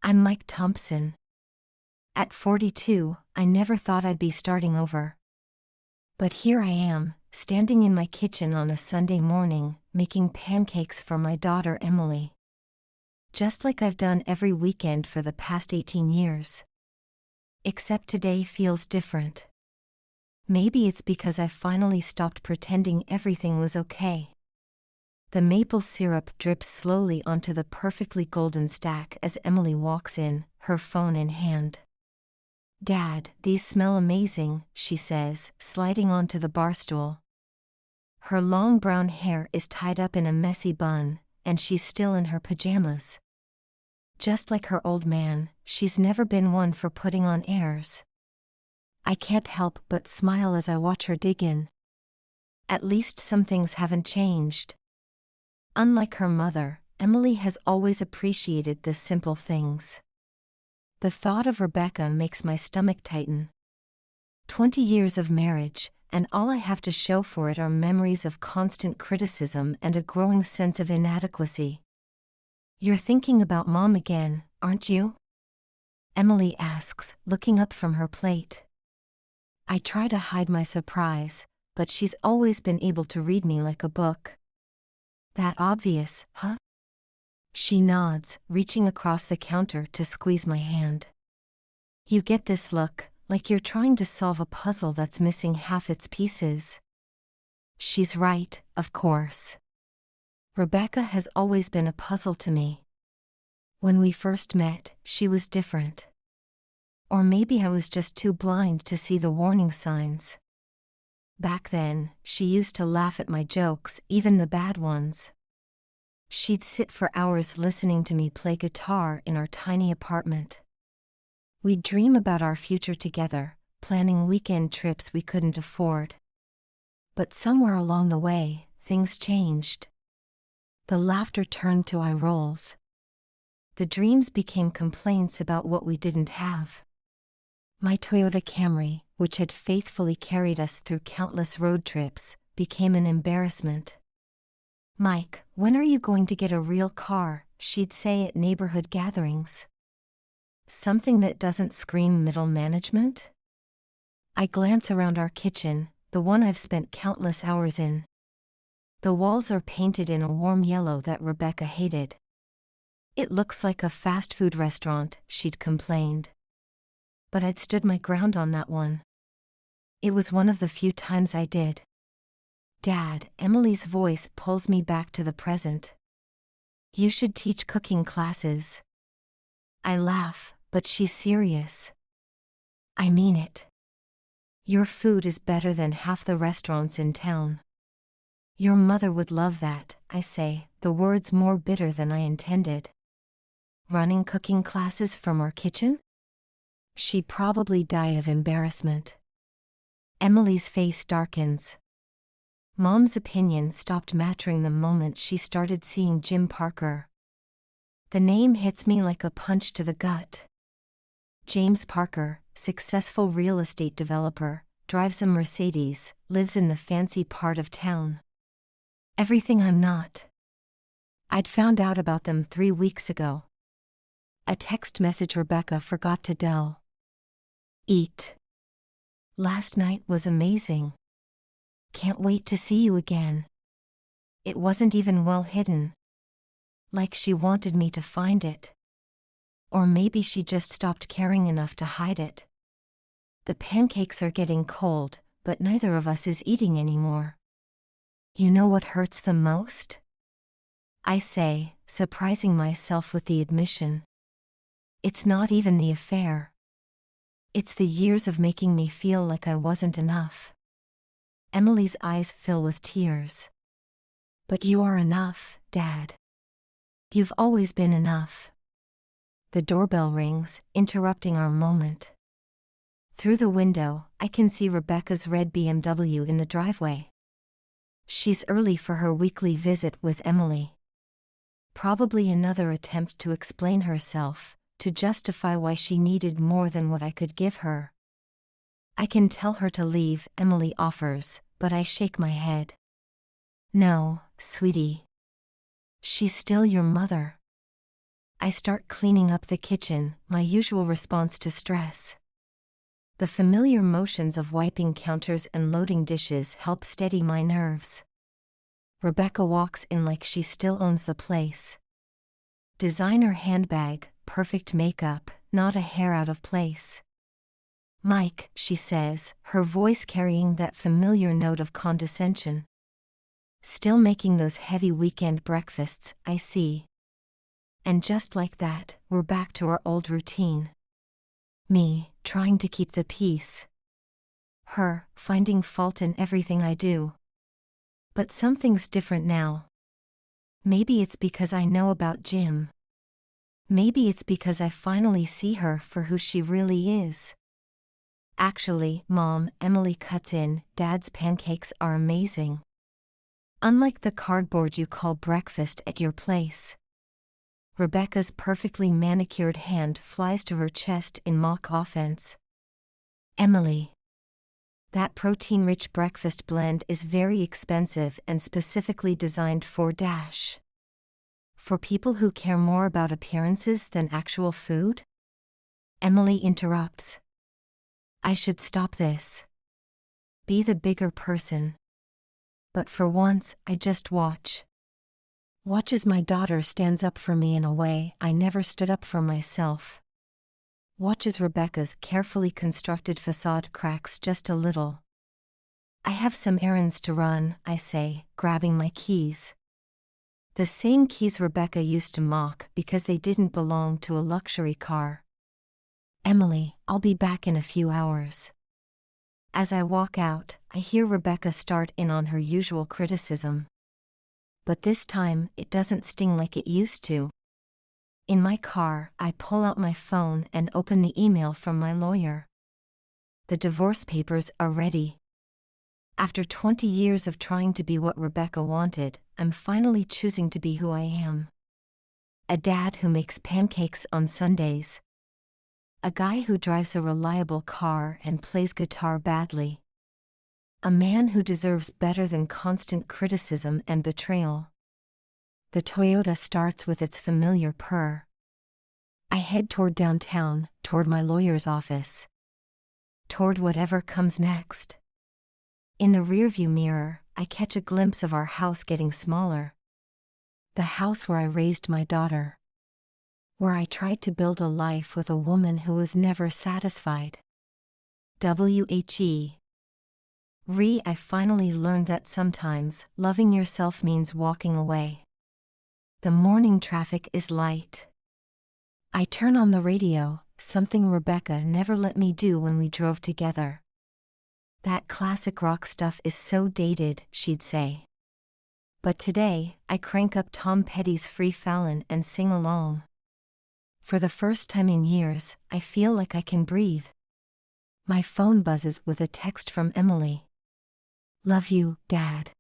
I'm Mike Thompson. At 42, I never thought I'd be starting over. But here I am, standing in my kitchen on a Sunday morning, making pancakes for my daughter Emily. Just like I've done every weekend for the past 18 years. Except today feels different. Maybe it's because I finally stopped pretending everything was okay. The maple syrup drips slowly onto the perfectly golden stack as Emily walks in, her phone in hand. "Dad, these smell amazing," she says, sliding onto the bar stool. Her long brown hair is tied up in a messy bun, and she's still in her pajamas. Just like her old man, she's never been one for putting on airs. I can't help but smile as I watch her dig in. At least some things haven't changed. Unlike her mother, Emily has always appreciated the simple things. The thought of Rebecca makes my stomach tighten. 20 years of marriage, and all I have to show for it are memories of constant criticism and a growing sense of inadequacy. "You're thinking about Mom again, aren't you?" Emily asks, looking up from her plate. I try to hide my surprise, but she's always been able to read me like a book. "That obvious, huh?" She nods, reaching across the counter to squeeze my hand. You get this look, like you're trying to solve a puzzle that's missing half its pieces. She's right, of course. Rebecca has always been a puzzle to me. When we first met, she was different. Or maybe I was just too blind to see the warning signs. Back then, she used to laugh at my jokes, even the bad ones. She'd sit for hours listening to me play guitar in our tiny apartment. We'd dream about our future together, planning weekend trips we couldn't afford. But somewhere along the way, things changed. The laughter turned to eye rolls. The dreams became complaints about what we didn't have. My Toyota Camry, which had faithfully carried us through countless road trips, became an embarrassment. "Mike, when are you going to get a real car?" she'd say at neighborhood gatherings. Something that doesn't scream middle management? I glance around our kitchen, the one I've spent countless hours in. The walls are painted in a warm yellow that Rebecca hated. "It looks like a fast food restaurant," she'd complained. But I'd stood my ground on that one. It was one of the few times I did. "Dad," Emily's voice pulls me back to the present. "You should teach cooking classes." I laugh, but she's serious. "I mean it. Your food is better than half the restaurants in town." "Your mother would love that," I say, the words more bitter than I intended. "Running cooking classes from our kitchen?" She'd probably die of embarrassment. Emily's face darkens. Mom's opinion stopped mattering the moment she started seeing Jim Parker. The name hits me like a punch to the gut. James Parker, successful real estate developer, drives a Mercedes, lives in the fancy part of town. Everything I'm not. I'd found out about them 3 weeks ago. A text message Rebecca forgot to delete. "Eat. Last night was amazing. Can't wait to see you again." It wasn't even well hidden. Like she wanted me to find it. Or maybe she just stopped caring enough to hide it. The pancakes are getting cold, but neither of us is eating anymore. "You know what hurts the most?" I say, surprising myself with the admission. It's not even the affair. It's the years of making me feel like I wasn't enough. Emily's eyes fill with tears. "But you are enough, Dad. You've always been enough." The doorbell rings, interrupting our moment. Through the window, I can see Rebecca's red BMW in the driveway. She's early for her weekly visit with Emily. Probably another attempt to explain herself, to justify why she needed more than what I could give her. "I can tell her to leave," Emily offers, but I shake my head. "No, sweetie. She's still your mother." I start cleaning up the kitchen, my usual response to stress. The familiar motions of wiping counters and loading dishes help steady my nerves. Rebecca walks in like she still owns the place. Designer handbag, perfect makeup, not a hair out of place. "Mike," she says, her voice carrying that familiar note of condescension. "Still making those heavy weekend breakfasts, I see." And just like that, we're back to our old routine. Me, trying to keep the peace. Her, finding fault in everything I do. But something's different now. Maybe it's because I know about Jim. Maybe it's because I finally see her for who she really is. "Actually, Mom," Emily cuts in, "Dad's pancakes are amazing. Unlike the cardboard you call breakfast at your place." Rebecca's perfectly manicured hand flies to her chest in mock offense. "Emily, that protein-rich breakfast blend is very expensive and specifically designed for people who care more about appearances than actual food?" Emily interrupts. "I should stop this. Be the bigger person." But for once, I just watch. Watch as my daughter stands up for me in a way I never stood up for myself. Watch as Rebecca's carefully constructed facade cracks just a little. "I have some errands to run," I say, grabbing my keys. The same keys Rebecca used to mock because they didn't belong to a luxury car. "Emily, I'll be back in a few hours." As I walk out, I hear Rebecca start in on her usual criticism. But this time, it doesn't sting like it used to. In my car, I pull out my phone and open the email from my lawyer. The divorce papers are ready. After 20 years of trying to be what Rebecca wanted, I'm finally choosing to be who I am. A dad who makes pancakes on Sundays. A guy who drives a reliable car and plays guitar badly. A man who deserves better than constant criticism and betrayal. The Toyota starts with its familiar purr. I head toward downtown, toward my lawyer's office. Toward whatever comes next. In the rearview mirror, I catch a glimpse of our house getting smaller. The house where I raised my daughter. Where I tried to build a life with a woman who was never satisfied. I finally learned that sometimes loving yourself means walking away. The morning traffic is light. I turn on the radio, something Rebecca never let me do when we drove together. "That classic rock stuff is so dated," she'd say. But today, I crank up Tom Petty's Free Fallin' and sing along. For the first time in years, I feel like I can breathe. My phone buzzes with a text from Emily. "Love you, Dad.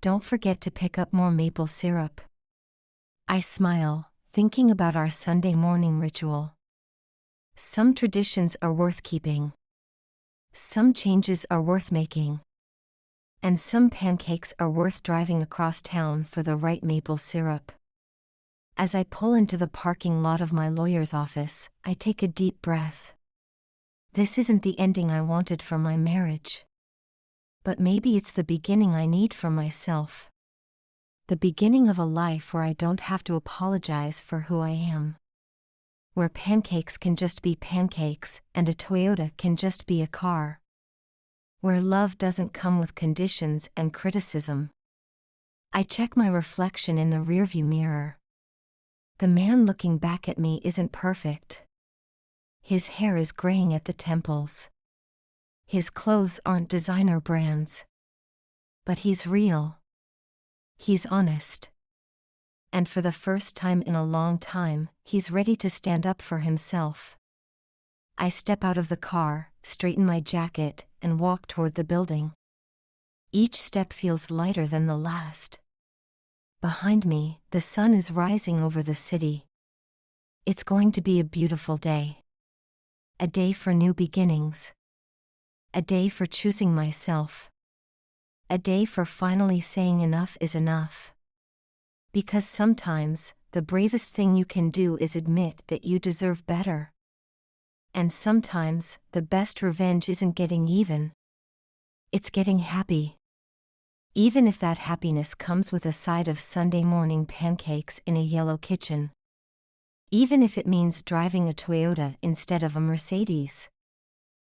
Don't forget to pick up more maple syrup." I smile, thinking about our Sunday morning ritual. Some traditions are worth keeping. Some changes are worth making. And some pancakes are worth driving across town for the right maple syrup. As I pull into the parking lot of my lawyer's office, I take a deep breath. This isn't the ending I wanted for my marriage. But maybe it's the beginning I need for myself. The beginning of a life where I don't have to apologize for who I am. Where pancakes can just be pancakes, and a Toyota can just be a car. Where love doesn't come with conditions and criticism. I check my reflection in the rearview mirror. The man looking back at me isn't perfect. His hair is graying at the temples. His clothes aren't designer brands. But he's real. He's honest. And for the first time in a long time, he's ready to stand up for himself. I step out of the car, straighten my jacket, and walk toward the building. Each step feels lighter than the last. Behind me, the sun is rising over the city. It's going to be a beautiful day. A day for new beginnings. A day for choosing myself. A day for finally saying enough is enough. Because sometimes, the bravest thing you can do is admit that you deserve better. And sometimes, the best revenge isn't getting even. It's getting happy. Even if that happiness comes with a side of Sunday morning pancakes in a yellow kitchen. Even if it means driving a Toyota instead of a Mercedes.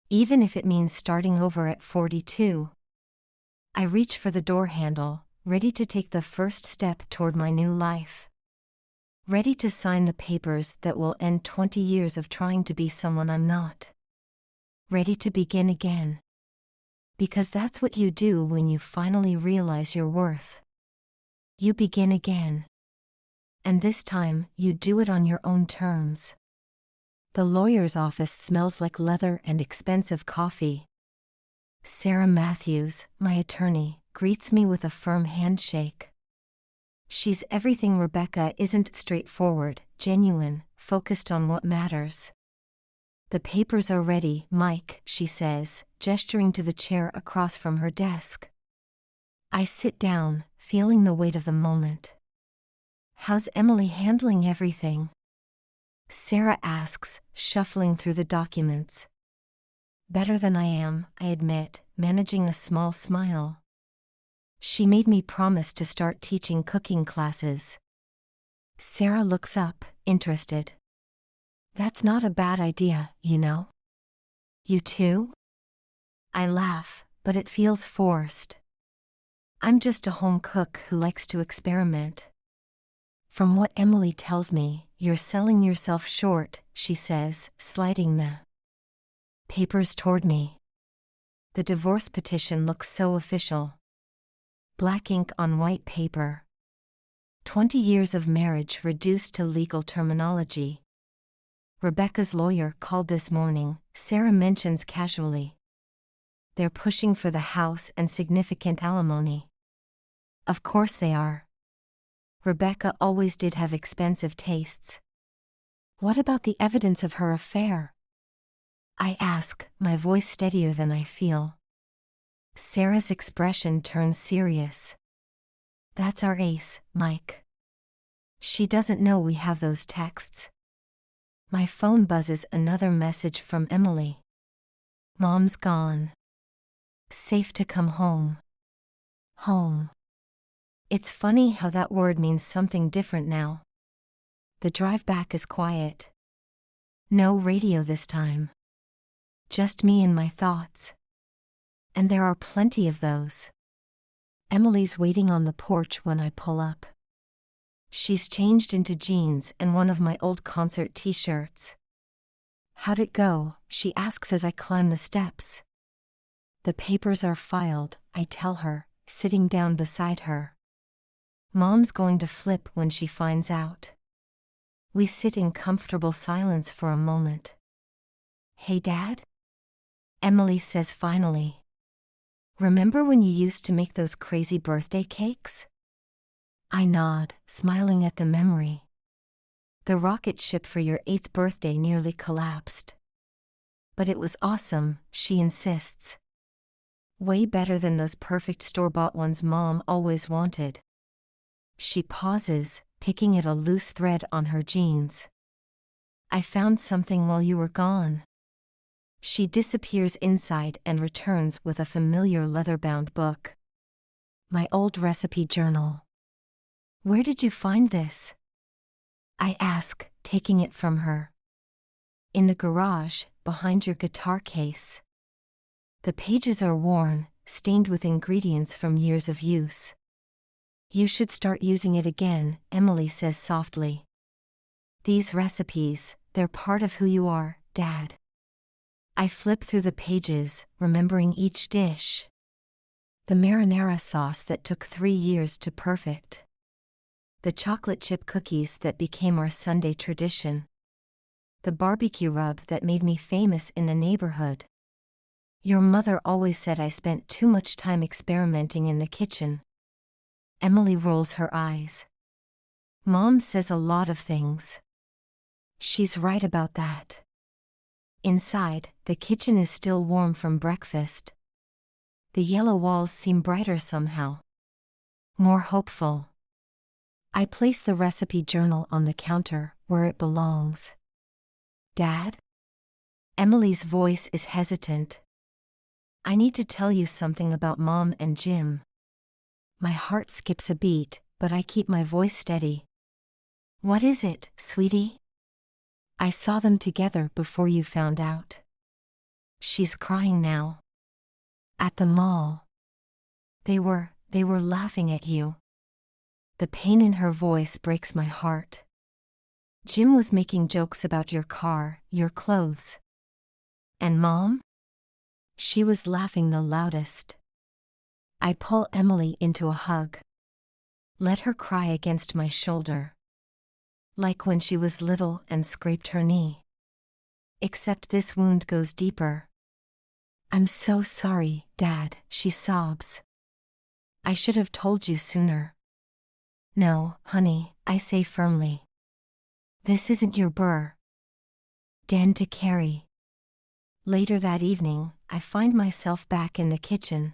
Even if it means starting over at 42. I reach for the door handle, ready to take the first step toward my new life. Ready to sign the papers that will end 20 years of trying to be someone I'm not. Ready to begin again. Because that's what you do when you finally realize your worth. You begin again. And this time, you do it on your own terms. The lawyer's office smells like leather and expensive coffee. Sarah Matthews, my attorney, greets me with a firm handshake. She's everything Rebecca isn't: straightforward, genuine, focused on what matters. The papers are ready, Mike, she says, gesturing to the chair across from her desk. I sit down, feeling the weight of the moment. How's Emily handling everything? Sarah asks, shuffling through the documents. Better than I am, I admit, managing a small smile. She made me promise to start teaching cooking classes. Sarah looks up, interested. That's not a bad idea, you know. You too? I laugh, but it feels forced. I'm just a home cook who likes to experiment. From what Emily tells me, you're selling yourself short, she says, sliding the papers toward me. The divorce petition looks so official. Black ink on white paper. 20 years of marriage reduced to legal terminology. Rebecca's lawyer called this morning, Sarah mentions casually. They're pushing for the house and significant alimony. Of course they are. Rebecca always did have expensive tastes. What about the evidence of her affair? I ask, my voice steadier than I feel. Sarah's expression turns serious. That's our ace, Mike. She doesn't know we have those texts. My phone buzzes, another message from Emily. Mom's gone. Safe to come home. Home. It's funny how that word means something different now. The drive back is quiet. No radio this time. Just me and my thoughts. And there are plenty of those. Emily's waiting on the porch when I pull up. She's changed into jeans and one of my old concert t-shirts. How'd it go? She asks as I climb the steps. The papers are filed, I tell her, sitting down beside her. Mom's going to flip when she finds out. We sit in comfortable silence for a moment. Hey, Dad? Emily says finally. Remember when you used to make those crazy birthday cakes? I nod, smiling at the memory. The rocket ship for your 8th birthday nearly collapsed. But it was awesome, she insists. Way better than those perfect store-bought ones Mom always wanted. She pauses, picking at a loose thread on her jeans. I found something while you were gone. She disappears inside and returns with a familiar leather-bound book. My old recipe journal. Where did you find this? I ask, taking it from her. In the garage, behind your guitar case. The pages are worn, stained with ingredients from years of use. You should start using it again, Emily says softly. These recipes, they're part of who you are, Dad. I flip through the pages, remembering each dish. The marinara sauce that took 3 years to perfect. The chocolate chip cookies that became our Sunday tradition. The barbecue rub that made me famous in the neighborhood. Your mother always said I spent too much time experimenting in the kitchen. Emily rolls her eyes. Mom says a lot of things. She's right about that. Inside, the kitchen is still warm from breakfast. The yellow walls seem brighter somehow. More hopeful. I place the recipe journal on the counter where it belongs. Dad? Emily's voice is hesitant. I need to tell you something about Mom and Jim. My heart skips a beat, but I keep my voice steady. What is it, sweetie? I saw them together before you found out. She's crying now. At the mall. They were laughing at you. The pain in her voice breaks my heart. Jim was making jokes about your car, your clothes. And Mom? She was laughing the loudest. I pull Emily into a hug. Let her cry against my shoulder. Like when she was little and scraped her knee. Except this wound goes deeper. I'm so sorry, Dad, she sobs. I should have told you sooner. No, honey, I say firmly. This isn't your burden to carry. Later that evening, I find myself back in the kitchen.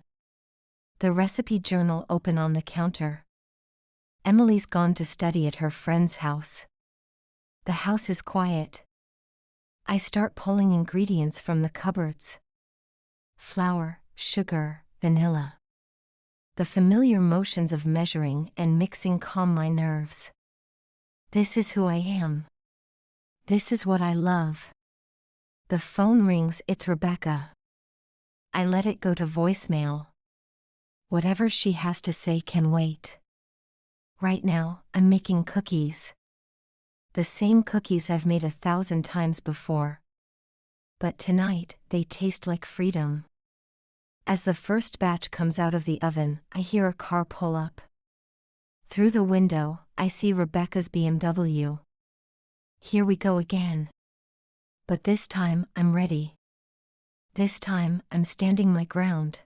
The recipe journal open on the counter. Emily's gone to study at her friend's house. The house is quiet. I start pulling ingredients from the cupboards. Flour, sugar, vanilla. The familiar motions of measuring and mixing calm my nerves. This is who I am. This is what I love. The phone rings, it's Rebecca. I let it go to voicemail. Whatever she has to say can wait. Right now, I'm making cookies. The same cookies I've made 1,000 times before. But tonight, they taste like freedom. As the first batch comes out of the oven, I hear a car pull up. Through the window, I see Rebecca's BMW. Here we go again. But this time, I'm ready. This time, I'm standing my ground.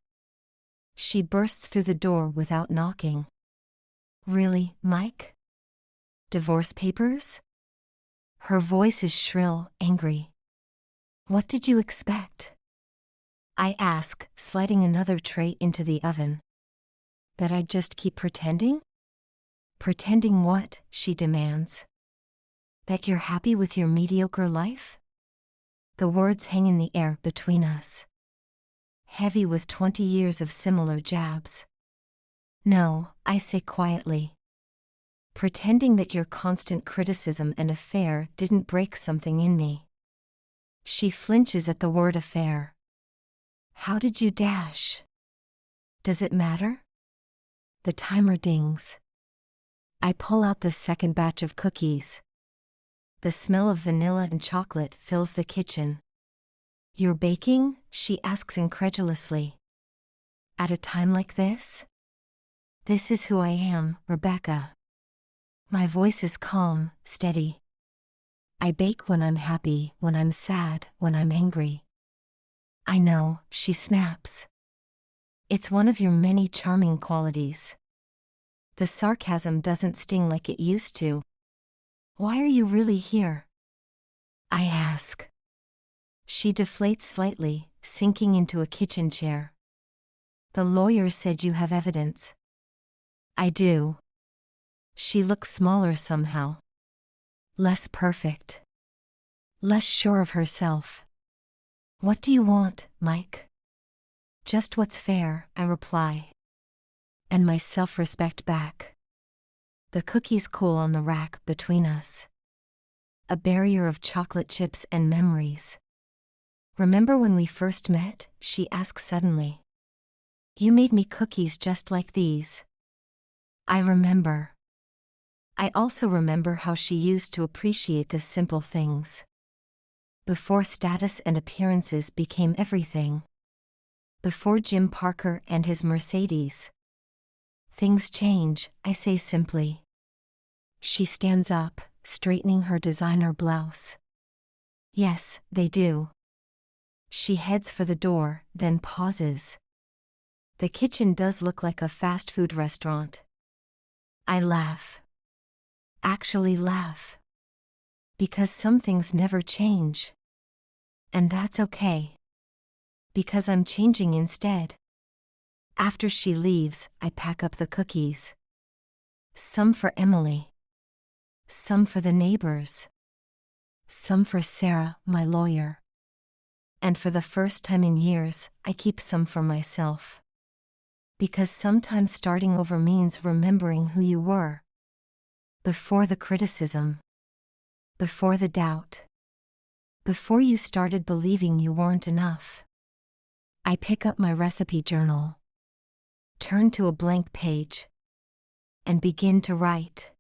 She bursts through the door without knocking. Really, Mike? Divorce papers? Her voice is shrill, angry. What did you expect? I ask, sliding another tray into the oven. That I'd just keep pretending? Pretending what? She demands. That you're happy with your mediocre life? The words hang in the air between us. Heavy with 20 years of similar jabs. No, I say quietly. Pretending that your constant criticism and affair didn't break something in me. She flinches at the word affair. How did you dash? Does it matter? The timer dings. I pull out the second batch of cookies. The smell of vanilla and chocolate fills the kitchen. You're baking? She asks incredulously. At a time like this? This is who I am, Rebecca. My voice is calm, steady. I bake when I'm happy, when I'm sad, when I'm angry. I know, she snaps. It's one of your many charming qualities. The sarcasm doesn't sting like it used to. Why are you really here? I ask. She deflates slightly, sinking into a kitchen chair. The lawyer said you have evidence. I do. She looks smaller somehow. Less perfect. Less sure of herself. What do you want, Mike? Just what's fair, I reply. And my self-respect back. The cookies cool on the rack between us. A barrier of chocolate chips and memories. Remember when we first met? She asks suddenly. You made me cookies just like these. I remember. I also remember how she used to appreciate the simple things. Before status and appearances became everything. Before Jim Parker and his Mercedes. Things change, I say simply. She stands up, straightening her designer blouse. Yes, they do. She heads for the door, then pauses. The kitchen does look like a fast food restaurant. I laugh. Actually laugh. Because some things never change. And that's okay. Because I'm changing instead. After she leaves, I pack up the cookies. Some for Emily. some for the neighbors, some for Sarah, my lawyer. And for the first time in years, I keep some for myself. Because sometimes starting over means remembering who you were. Before the criticism. Before the doubt. Before you started believing you weren't enough. I pick up my recipe journal. Turn to a blank page. And begin to write.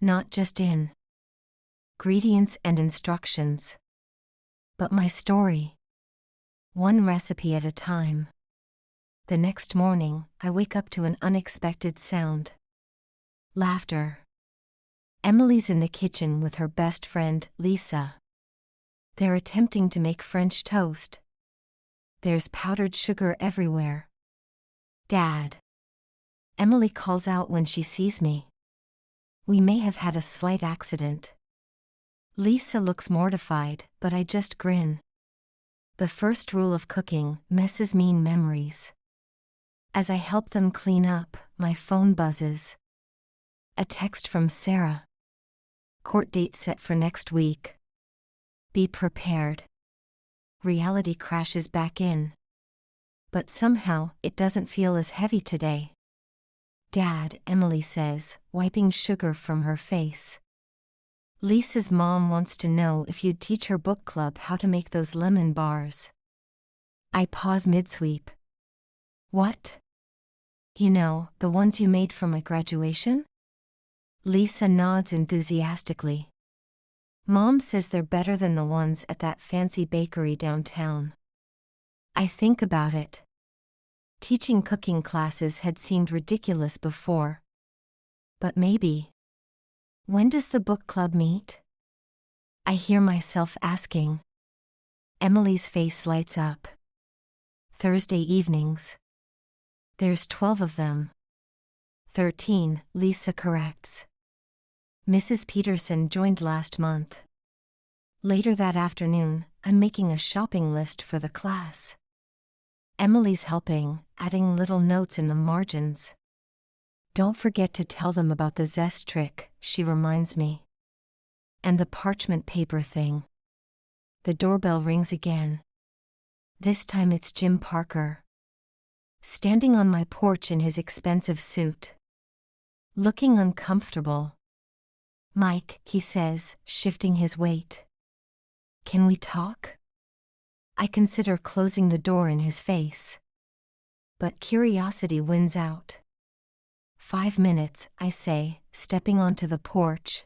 Not just ingredients and instructions. But my story. One recipe at a time. The next morning, I wake up to an unexpected sound. Laughter. Emily's in the kitchen with her best friend, Lisa. They're attempting to make French toast. There's powdered sugar everywhere. Dad. Emily calls out when she sees me. We may have had a slight accident. Lisa looks mortified, but I just grin. The first rule of cooking, messes mean memories. As I help them clean up, my phone buzzes. A text from Sarah. Court date set for next week. Be prepared. Reality crashes back in. But somehow, it doesn't feel as heavy today. Dad, Emily says, wiping sugar from her face. Lisa's mom wants to know if you'd teach her book club how to make those lemon bars. I pause mid-sweep. What? You know, the ones you made for my graduation? Lisa nods enthusiastically. Mom says they're better than the ones at that fancy bakery downtown. I think about it. Teaching cooking classes had seemed ridiculous before. But maybe. When does the book club meet? I hear myself asking. Emily's face lights up. Thursday evenings. There's 12 of them. 13, Lisa corrects. Mrs. Peterson joined last month. Later that afternoon, I'm making a shopping list for the class. Emily's helping, adding little notes in the margins. Don't forget to tell them about the zest trick, she reminds me. And the parchment paper thing. The doorbell rings again. This time it's Jim Parker. Standing on my porch in his expensive suit. Looking uncomfortable. Mike, he says, shifting his weight. Can we talk? I consider closing the door in his face. But curiosity wins out. 5 minutes, I say, stepping onto the porch.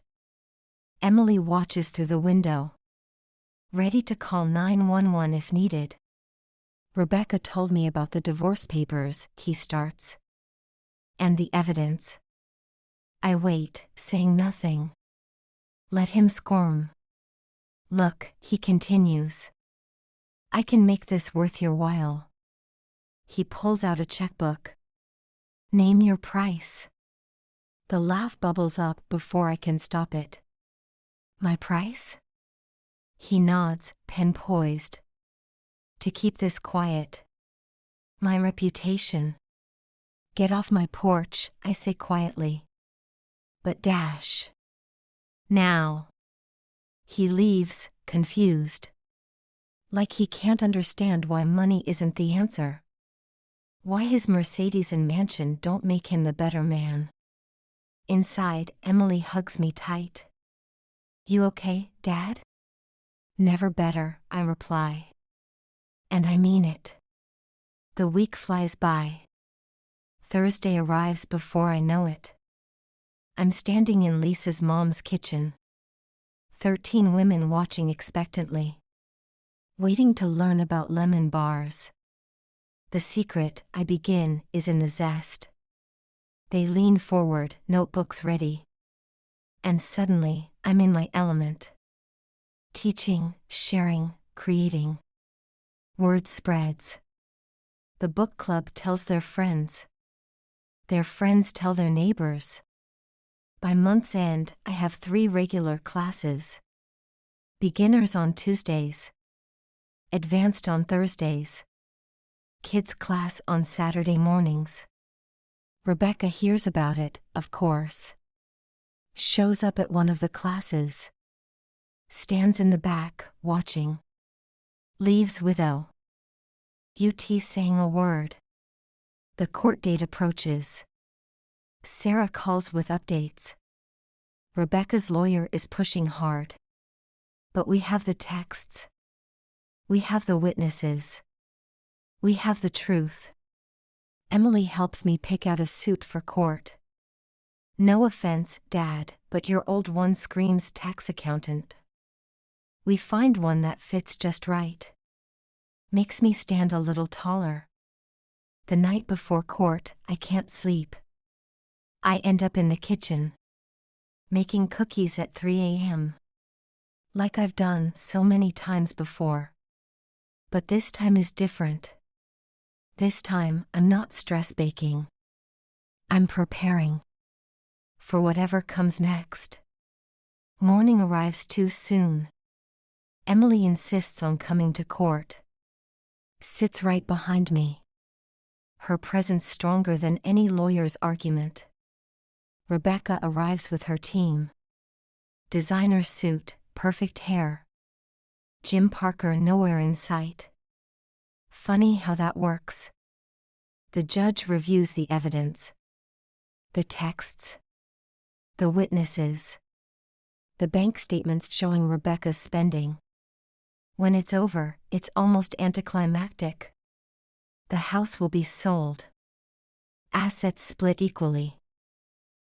Emily watches through the window. Ready to call 911 if needed. Rebecca told me about the divorce papers, he starts. And the evidence. I wait, saying nothing. Let him squirm. Look, he continues. I can make this worth your while. He pulls out a checkbook. Name your price. The laugh bubbles up before I can stop it. My price? He nods, pen poised. To keep this quiet. My reputation. Get off my porch, I say quietly. But dash. Now. He leaves, confused. Like he can't understand why money isn't the answer. Why his Mercedes and mansion don't make him the better man. Inside, Emily hugs me tight. You okay, Dad? Never better, I reply. And I mean it. The week flies by. Thursday arrives before I know it. I'm standing in Lisa's mom's kitchen. 13 women watching expectantly. Waiting to learn about lemon bars. The secret, I begin, is in the zest. They lean forward, notebooks ready. And suddenly, I'm in my element. Teaching, sharing, creating. Word spreads. The book club tells their friends. Their friends tell their neighbors. By month's end, I have 3 regular classes. Beginners on Tuesdays. Advanced on Thursdays. Kids class on Saturday mornings. Rebecca hears about it, of course. Shows up at one of the classes. Stands in the back, watching. Leaves without UT saying a word. The court date approaches. Sarah calls with updates. Rebecca's lawyer is pushing hard. But we have the texts. We have the witnesses. We have the truth. Emily helps me pick out a suit for court. No offense, Dad, but your old one screams tax accountant. We find one that fits just right. Makes me stand a little taller. The night before court, I can't sleep. I end up in the kitchen, making cookies at 3 a.m. Like I've done so many times before. But this time is different. This time, I'm not stress baking. I'm preparing for whatever comes next. Morning arrives too soon. Emily insists on coming to court. Sits right behind me. Her presence stronger than any lawyer's argument. Rebecca arrives with her team. Designer suit, perfect hair. Jim Parker nowhere in sight. Funny how that works. The judge reviews the evidence. The texts. The witnesses. The bank statements showing Rebecca's spending. When it's over, it's almost anticlimactic. The house will be sold. Assets split equally.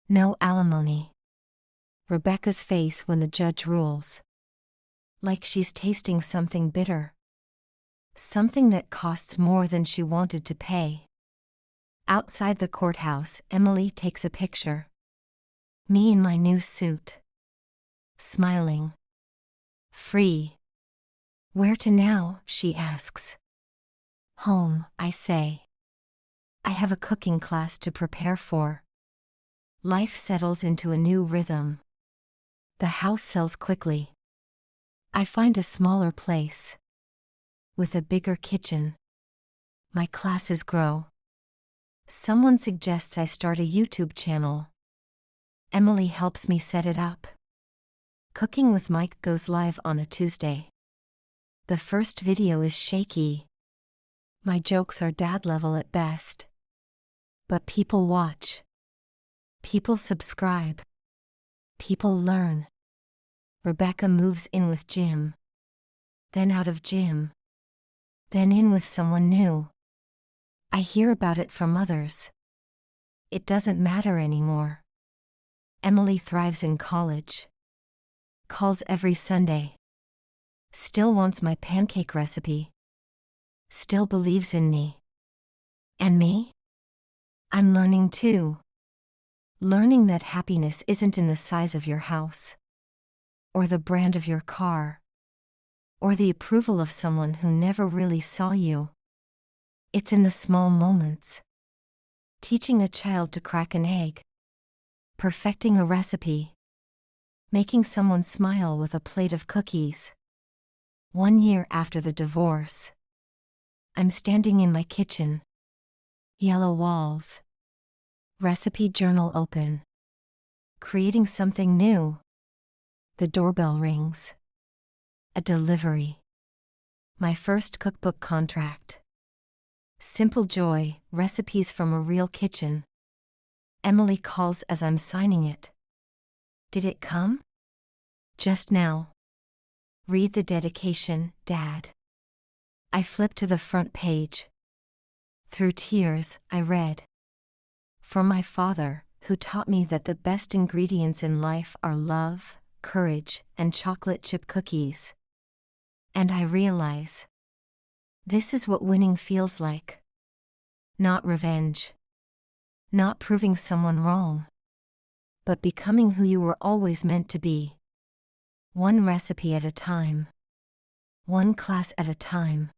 No alimony. Rebecca's face when the judge rules. Like she's tasting something bitter. Something that costs more than she wanted to pay. Outside the courthouse, Emily takes a picture. Me in my new suit. Smiling. Free. Where to now, she asks. Home, I say. I have a cooking class to prepare for. Life settles into a new rhythm. The house sells quickly. I find a smaller place. With a bigger kitchen. My classes grow. Someone suggests I start a YouTube channel. Emily helps me set it up. Cooking with Mike goes live on a Tuesday. The first video is shaky. My jokes are dad level at best. But people watch. People subscribe. People learn. Rebecca moves in with Jim. Then out of Jim. Then in with someone new. I hear about it from others. It doesn't matter anymore. Emily thrives in college. Calls every Sunday. Still wants my pancake recipe. Still believes in me. And me? I'm learning too. Learning that happiness isn't in the size of your house. Or the brand of your car. Or the approval of someone who never really saw you. It's in the small moments. Teaching a child to crack an egg. Perfecting a recipe. Making someone smile with a plate of cookies. 1 year after the divorce. I'm standing in my kitchen. Yellow walls. Recipe journal open. Creating something new. The doorbell rings. A delivery. My first cookbook contract. Simple joy, recipes from a real kitchen. Emily calls as I'm signing it. Did it come? Just now. Read the dedication, Dad. I flip to the front page. Through tears, I read. For my father, who taught me that the best ingredients in life are love, courage, and chocolate chip cookies. And I realize. This is what winning feels like. Not revenge. Not proving someone wrong. But becoming who you were always meant to be. One recipe at a time. One class at a time.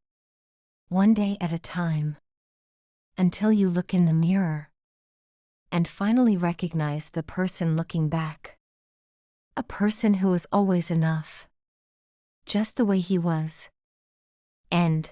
One day at a time. Until you look in the mirror. And finally recognize the person looking back. A person who was always enough. Just the way he was. End.